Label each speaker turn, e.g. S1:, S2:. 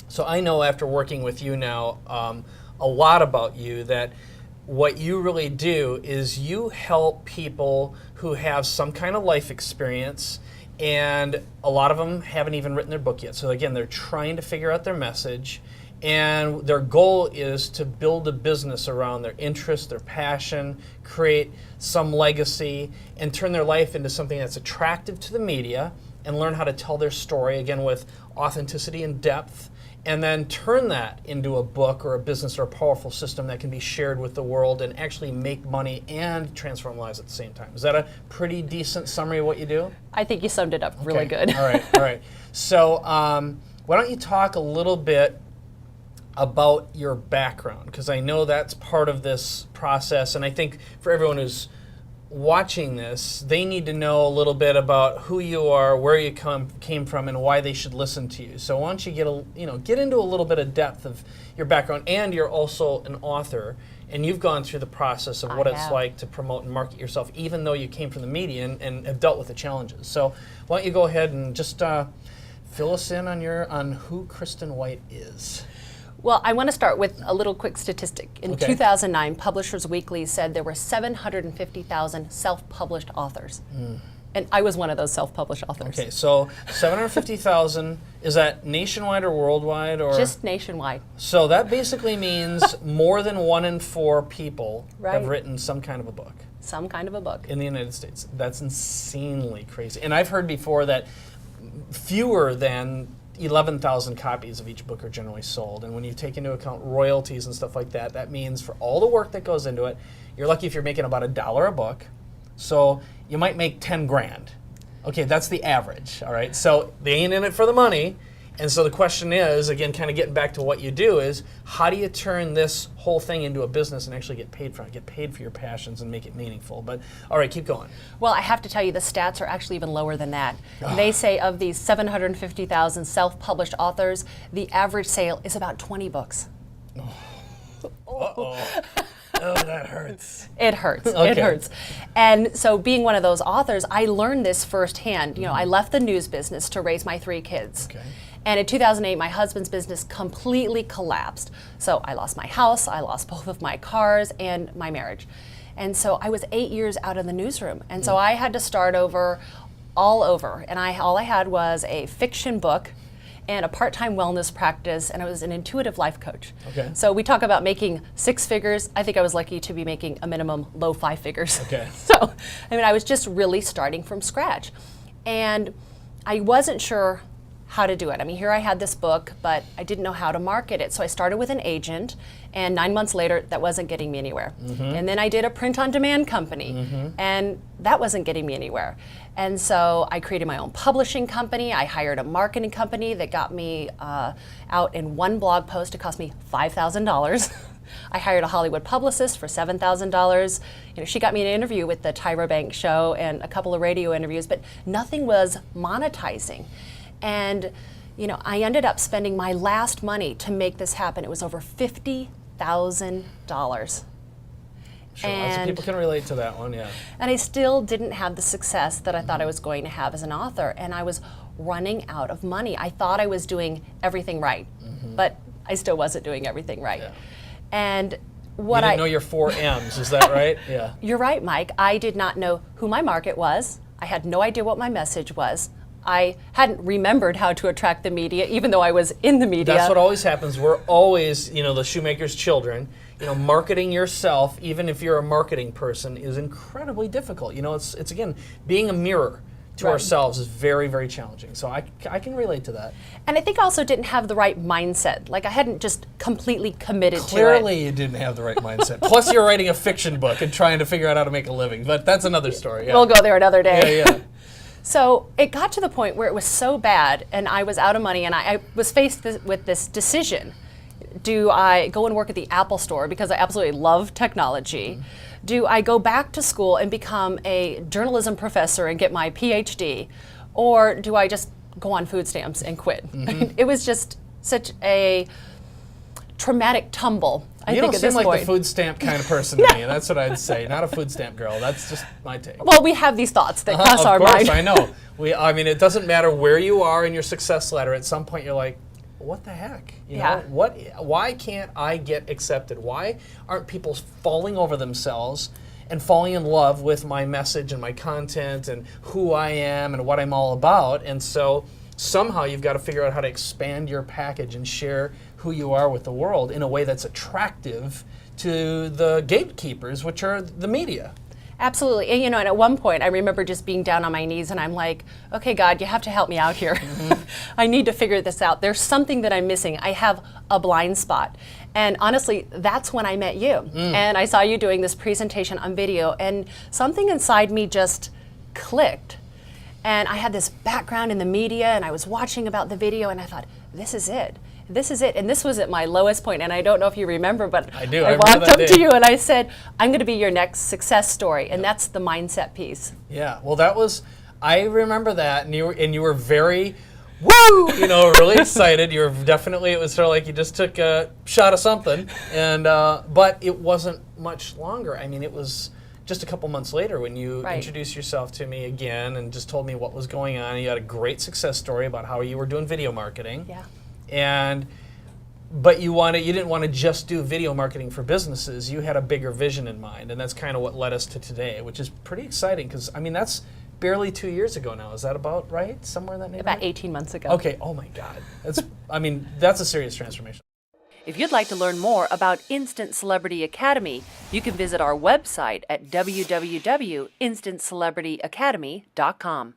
S1: So I know after working with you now a lot about you, that what you really do is you help people who have some kind of life experience, and a lot of them haven't even written their book yet. So again, they're trying to figure out their message, and their goal is to build a business around their interest, their passion, create some legacy, and turn their life into something that's attractive to the media, and learn how to tell their story, again, with authenticity and depth, and then turn that into a book or a business or a powerful system that can be shared with the world and actually make money and transform lives at the same time. Is that a pretty decent summary of what you do?
S2: I think you summed it up really good.
S1: All right. So why don't you talk a little bit about your background, because I know that's part of this process, and I think for everyone who's watching this, they need to know a little bit about who you are, where you came from, and why they should listen to you. So why don't you get into a little bit of depth of your background, and you're also an author, and you've gone through the process of what it's like to promote and market yourself, even though you came from the media and have dealt with the challenges. So why don't you go ahead and just fill us in on who Kristen White is.
S2: Well, I want to start with a little quick statistic. In 2009, Publishers Weekly said there were 750,000 self-published authors. And I was one of those self-published authors.
S1: Okay, so 750,000, is that nationwide or worldwide? Or
S2: just nationwide.
S1: So that basically means more than 1 in 4 people have written some kind of a book.
S2: Some kind of a book.
S1: In the United States. That's insanely crazy. And I've heard before that fewer than 11,000 copies of each book are generally sold. And when you take into account royalties and stuff like that, that means for all the work that goes into it, you're lucky if you're making about $1 a book. So you might make 10 grand. Okay, that's the average, all right? So they ain't in it for the money. And so the question is, again, kind of getting back to what you do, is how do you turn this whole thing into a business and actually get paid for it, get paid for your passions and make it meaningful? But all right, keep going.
S2: Well, I have to tell you, the stats are actually even lower than that. They say of these 750,000 self-published authors, the average sale is about 20 books.
S1: Uh-oh. Oh, that hurts.
S2: It hurts.
S1: Okay.
S2: It hurts. And so being one of those authors, I learned this firsthand. You know, I left the news business to raise my 3 kids.
S1: Okay.
S2: And in 2008, my husband's business completely collapsed. So I lost my house, I lost both of my cars, and my marriage. And so I was 8 years out of the newsroom. And so I had to start over, all over. And all I had was a fiction book and a part-time wellness practice, and I was an intuitive life coach.
S1: Okay.
S2: So we talk about making 6 figures. I think I was lucky to be making a minimum low 5 figures.
S1: Okay.
S2: So, I mean, I was just really starting from scratch. And I wasn't sure how to do it. I mean, here I had this book, but I didn't know how to market it. So I started with an agent, and 9 months later, that wasn't getting me anywhere. And then I did a print-on-demand company, and that wasn't getting me anywhere. And so I created my own publishing company. I hired a marketing company that got me out in 1 blog post. It cost me $5,000. I hired a Hollywood publicist for $7,000. You know, she got me an interview with the Tyra Banks show and a couple of radio interviews, but nothing was monetizing. And you know, I ended up spending my last money to make this happen. It was over $50,000.
S1: Sure, lots of people can relate to that one, yeah.
S2: And I still didn't have the success that I thought I was going to have as an author, and I was running out of money. I thought I was doing everything right, but I still wasn't doing everything right.
S1: Yeah.
S2: And
S1: You didn't know your 4 M's, is that right? Yeah.
S2: You're right, Mike. I did not know who my market was. I had no idea what my message was. I hadn't remembered how to attract the media, even though I was in the media.
S1: That's what always happens. We're always, you know, the shoemaker's children. You know, marketing yourself, even if you're a marketing person, is incredibly difficult. You know, it's again, being a mirror to ourselves is very, very challenging. So I can relate to that.
S2: And I think I also didn't have the right mindset. Like, I hadn't just completely committed to it.
S1: Clearly you didn't have the right mindset. Plus you're writing a fiction book and trying to figure out how to make a living. But that's another story. Yeah.
S2: We'll go there another day.
S1: Yeah.
S2: So it got to the point where it was so bad and I was out of money, and I was faced with this decision. Do I go and work at the Apple store because I absolutely love technology? Do I go back to school and become a journalism professor and get my PhD? Or do I just go on food stamps and quit? It was just such a traumatic tumble.
S1: You don't seem like the food stamp kind of person to me, and that's what I'd say. Not a food stamp girl. That's just my take.
S2: Well, we have these thoughts that cross our mind.
S1: Of course, I know. I mean, it doesn't matter where you are in your success ladder. At some point, you're like, what the heck? You
S2: Yeah.
S1: know, why can't I get accepted? Why aren't people falling over themselves and falling in love with my message and my content and who I am and what I'm all about? And so somehow you've got to figure out how to expand your package and share who you are with the world in a way that's attractive to the gatekeepers, which are the media.
S2: Absolutely. And, you know, and at one point I remember just being down on my knees and I'm like, okay, God, you have to help me out here. I need to figure this out. There's something that I'm missing. I have a blind spot. And honestly, that's when I met you. And I saw you doing this presentation on video and something inside me just clicked. And I had this background in the media and I was watching about the video and I thought, this is it. This is it. And this was at my lowest point. And I don't know if you remember, but
S1: I do.
S2: I walked up to you and I said, I'm going to be your next success story. And that's the mindset piece.
S1: Yeah. Well, I remember that. And you were very, woo, you know, really excited. You were definitely, it was sort of like you just took a shot of something. And, but it wasn't much longer. I mean, it was just a couple months later when you introduced yourself to me again and just told me what was going on. You had a great success story about how you were doing video marketing.
S2: Yeah.
S1: But you didn't want to just do video marketing for businesses. You had a bigger vision in mind, and that's kind of what led us to today, which is pretty exciting because, I mean, that's barely 2 years ago now. Is that about right? Somewhere in that neighborhood?
S2: About 18 months ago.
S1: Okay. Oh my God. That's a serious transformation.
S2: If you'd like to learn more about Instant Celebrity Academy, you can visit our website at www.instantcelebrityacademy.com.